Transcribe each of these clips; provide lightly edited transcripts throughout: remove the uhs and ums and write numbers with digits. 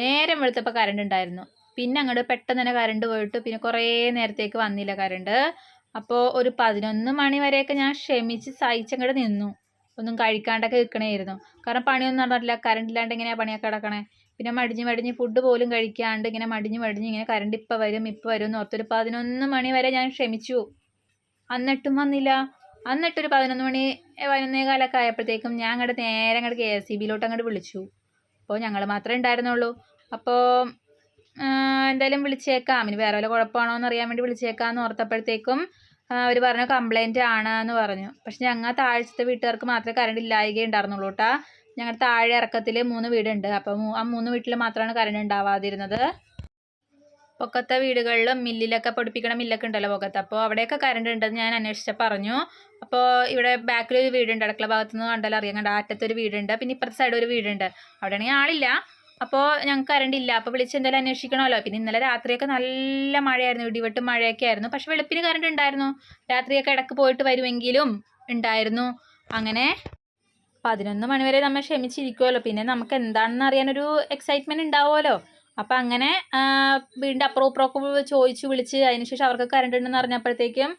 നേരം വെളുത്തപ്പോൾ കറണ്ട് ഉണ്ടായിരുന്നു. പിന്നെ അങ്ങോട്ട് പെട്ടെന്ന് തന്നെ കറണ്ട് പോയിട്ട് പിന്നെ കുറേ നേരത്തേക്ക് വന്നില്ല കറണ്ട്. അപ്പോൾ ഒരു 11 മണി വരെയൊക്കെ ഞാൻ ക്ഷമിച്ച് സഹിച്ചങ്ങോട്ട് നിന്നു. ഒന്നും കഴിക്കാണ്ടൊക്കെ നിൽക്കണമായിരുന്നു. കാരണം പണിയൊന്നും നടന്നിട്ടില്ല. കറണ്ട് ഇല്ലാണ്ട് എങ്ങനെയാണ് പണിയൊക്കെ കിടക്കണേ. പിന്നെ മടിഞ്ഞ് ഫുഡ് പോലും കഴിക്കാണ്ട് ഇങ്ങനെ മടിഞ്ഞ് ഇങ്ങനെ കറണ്ട് ഇപ്പം വരും എന്ന് ഓർത്തൊരു 11 മണി വരെ ഞാൻ ക്ഷമിച്ചു. എന്നിട്ടും വന്നില്ല. എന്നിട്ടൊരു 11 മണി 11:15 ആയപ്പോഴത്തേക്കും ഞാൻ നേരെ KSEBിലോട്ട് അങ്ങോട്ട് വിളിച്ചു. അപ്പോൾ ഞങ്ങൾ മാത്രമേ ഉണ്ടായിരുന്നുള്ളൂ. അപ്പോൾ എന്തായാലും വിളിച്ചേക്കാം, ഇനി വേറെ വല്ല കുഴപ്പമാണോ എന്ന് അറിയാൻ വേണ്ടി വിളിച്ചേക്കാമെന്ന് ഓർത്തപ്പോഴത്തേക്കും അവർ പറഞ്ഞു കംപ്ലൈൻറ്റ് ആണ് എന്ന് പറഞ്ഞു. പക്ഷെ ഞങ്ങൾ താഴത്തെ വീട്ടുകാർക്ക് മാത്രമേ കറണ്ട് ഇല്ലായ്കയുണ്ടായിരുന്നുള്ളൂ കേട്ടോ. ഞങ്ങളുടെ താഴെ ഇറക്കത്തിൽ 3 വീടുണ്ട്. അപ്പോൾ ആ 3 വീട്ടിൽ മാത്രമാണ് കറണ്ട് ഉണ്ടാവാതിരുന്നത്. പൊക്കത്തെ വീടുകളിലും മില്ലിലൊക്കെ പൊടിപ്പിക്കണ മില്ലൊക്കെ ഉണ്ടല്ലോ പൊക്കത്ത്, അപ്പോൾ അവിടെയൊക്കെ കറണ്ട് ഉണ്ടെന്ന് ഞാൻ അന്വേഷിച്ച് പറഞ്ഞു. അപ്പോൾ ഇവിടെ ബാക്കിലൊരു വീടുണ്ട്, അടുക്കള ഭാഗത്തുനിന്ന് കണ്ടാൽ അറിയാം, കണ്ട അറ്റത്തൊരു വീടുണ്ട്, പിന്നെ ഇപ്പുറത്തെ സൈഡ് ഒരു വീടുണ്ട്. അവിടെയാണെങ്കിൽ ആളില്ല. അപ്പോൾ ഞങ്ങൾക്ക് കറണ്ട് ഇല്ല. അപ്പോൾ വിളിച്ച് എന്തായാലും അന്വേഷിക്കണമല്ലോ. പിന്നെ ഇന്നലെ രാത്രിയൊക്കെ നല്ല മഴയായിരുന്നു, ഇടിവെട്ടും മഴയൊക്കെ ആയിരുന്നു. പക്ഷെ വെളുപ്പിന് കറണ്ട് ഉണ്ടായിരുന്നു. രാത്രിയൊക്കെ ഇടയ്ക്ക് പോയിട്ട് വരുമെങ്കിലും ഉണ്ടായിരുന്നു. അങ്ങനെ 11 മണി വരെ നമ്മൾ ക്ഷമിച്ചിരിക്കുമല്ലോ. പിന്നെ നമുക്ക് എന്താണെന്ന് അറിയാനൊരു എക്സൈറ്റ്മെൻറ്റ് ഉണ്ടാവുമല്ലോ. അപ്പം അങ്ങനെ വീടിൻ്റെ അപ്പുറമൊക്കെ ചോദിച്ച് വിളിച്ച് അതിനുശേഷം അവർക്ക് കറണ്ട് ഉണ്ടെന്ന് അറിഞ്ഞപ്പോഴത്തേക്കും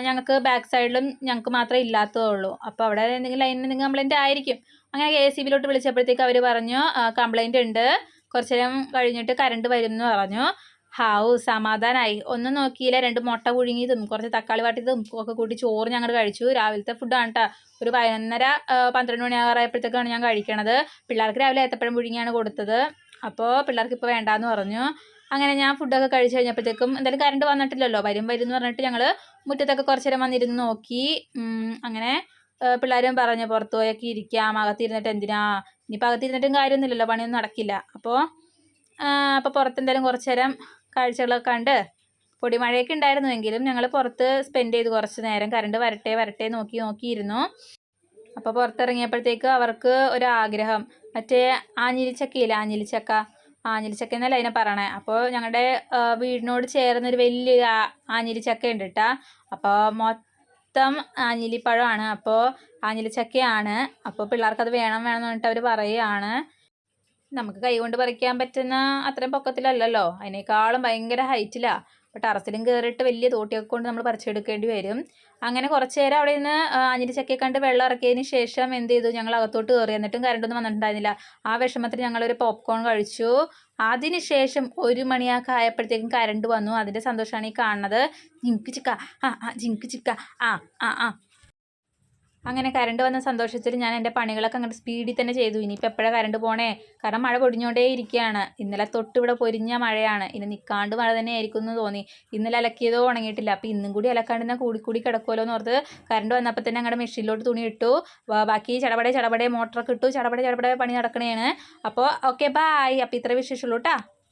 ഞങ്ങൾക്ക് ബാക്ക് സൈഡിലും ഞങ്ങൾക്ക് മാത്രമേ ഇല്ലാത്തതുള്ളൂ. അപ്പോൾ അവിടെ എന്തെങ്കിലും ലൈനിന് എന്തെങ്കിലും കംപ്ലൈൻറ്റ് ആയിരിക്കും. അങ്ങനെ KSEBിലോട്ട് വിളിച്ചപ്പോഴത്തേക്ക് അവർ പറഞ്ഞു കംപ്ലൈൻറ്റ് ഉണ്ട്, കുറച്ച് നേരം കഴിഞ്ഞിട്ട് കറണ്ട് വരും എന്ന് പറഞ്ഞു. സമാധാനമായി. ഒന്നും നോക്കിയില്ല, 2 മുട്ട പുഴുങ്ങിയതും കുറച്ച് തക്കാളി വാട്ടിയതും ഒക്കെ കൂട്ടി ചോറ് ഞങ്ങൾ കഴിച്ചു. രാവിലത്തെ ഫുഡാണ് കേട്ടോ. ഒരു 11:30-12 മണി ആയപ്പോഴത്തേക്കാണ് ഞാൻ കഴിക്കണത്. പിള്ളേർക്ക് രാവിലെ ഏത്തപ്പഴം പുഴുങ്ങിയാണ് കൊടുത്തത്. അപ്പോൾ പിള്ളേർക്ക് ഇപ്പോൾ വേണ്ടാന്ന് പറഞ്ഞു. അങ്ങനെ ഞാൻ ഫുഡൊക്കെ കഴിച്ച് കഴിഞ്ഞപ്പോഴത്തേക്കും എന്തായാലും കറണ്ട് വന്നിട്ടില്ലല്ലോ, വരും എന്ന് പറഞ്ഞിട്ട് ഞങ്ങൾ മുറ്റത്തൊക്കെ കുറച്ച് നേരം വന്നിരുന്ന് നോക്കി. അങ്ങനെ പിള്ളേരും പറഞ്ഞു പുറത്ത് പോയൊക്കെ ഇരിക്കാം, അകത്തിരുന്നിട്ട് എന്തിനാ, ഇനിയിപ്പോൾ അകത്തിരുന്നിട്ടും കാര്യമൊന്നുമില്ലല്ലോ, പണിയൊന്നും നടക്കില്ല. അപ്പോൾ പുറത്തെന്തായാലും കുറച്ച് നേരം കാഴ്ചകളൊക്കെ കണ്ട്, പൊടിമഴയൊക്കെ ഉണ്ടായിരുന്നുവെങ്കിലും ഞങ്ങൾ പുറത്ത് സ്പെൻഡ് ചെയ്തു കുറച്ച് നേരം. കറണ്ട് വരട്ടെ നോക്കിയിരുന്നു. അപ്പോൾ പുറത്തിറങ്ങിയപ്പോഴത്തേക്ക് അവർക്ക് ഒരാഗ്രഹം, മറ്റേ ആഞ്ഞിലിച്ചക്കയില്ല, ആഞ്ഞിലിച്ചക്ക എന്നല്ല അതിനെ പറയണേ. അപ്പോൾ ഞങ്ങളുടെ വീടിനോട് ചേർന്നൊരു വലിയൊരു ആഞ്ഞിലിച്ചക്ക ഉണ്ട് കേട്ടോ. അപ്പോൾ മൊത്തം ആഞ്ഞിലിപ്പഴമാണ്, അപ്പോൾ ആഞ്ഞിലിച്ചക്കയാണ്. അപ്പോൾ പിള്ളേർക്കത് വേണമെന്ന് പറഞ്ഞിട്ട് അവർ പറയുകയാണ്. നമുക്ക് കൈകൊണ്ട് പറിക്കാൻ പറ്റുന്ന അത്രയും പൊക്കത്തിലല്ലല്ലോ, അതിനേക്കാളും ഭയങ്കര ഹൈറ്റിലാണ്. അപ്പോൾ ടെറസിലും കയറിയിട്ട് വലിയ തോട്ടിയൊക്കെ കൊണ്ട് നമ്മൾ പറിച്ചെടുക്കേണ്ടി വരും. അങ്ങനെ കുറച്ച് നേരം അവിടെ നിന്ന് ആഞ്ഞിലിച്ചക്കയെ കണ്ട് വെള്ളം ഇറക്കിയതിന് ശേഷം എന്ത് ചെയ്തു, ഞങ്ങൾ അകത്തോട്ട് കയറി. എന്നിട്ടും കറണ്ടൊന്നും വന്നിട്ടുണ്ടായിരുന്നില്ല. ആ വിഷമത്തിൽ ഞങ്ങളൊരു പോപ്കോൺ കഴിച്ചു. അതിന് ശേഷം 1 മണിയൊക്കെ ആയപ്പോഴത്തേക്കും കറണ്ട് വന്നു. അതിൻ്റെ സന്തോഷമാണ് ഈ കാണുന്നത്. ജിങ്ക് ചിക്ക അങ്ങനെ കറണ്ട് വന്ന സന്തോഷത്തിൽ ഞാൻ എൻ്റെ പണികളൊക്കെ അങ്ങോട്ട് സ്പീഡിൽ തന്നെ ചെയ്തു. ഇനിയിപ്പോൾ എപ്പോഴാണ് കറണ്ട് പോണേ, കാരണം മഴ പൊടിഞ്ഞോണ്ടേ ഇരിക്കുകയാണ്. ഇന്നലെ തൊട്ട് ഇവിടെ പൊരിഞ്ഞ മഴയാണ്. ഇനി നിൽക്കാണ്ട് മഴ തന്നെ ആയിരിക്കും എന്ന് തോന്നി. ഇന്നലെ അലക്കിയതോ ഉണങ്ങിയിട്ടില്ല. അപ്പോൾ ഇന്നും കൂടി അലക്കാണ്ട് കൂടി കിടക്കുമല്ലോ എന്ന് ഓർത്ത് കറണ്ട് വന്നപ്പോൾ തന്നെ ഞങ്ങളുടെ മെഷീനിലോട്ട് തുണി ഇട്ടു. ബാക്കി ചടപടേ മോട്ടറൊക്കെ ഇട്ടു. ചടപടേ പണി നടക്കണേണ്. അപ്പോൾ ഓക്കെ ബൈ. അപ്പോൾ ഇത്ര വിശേഷമുള്ളൂ കേട്ടോ.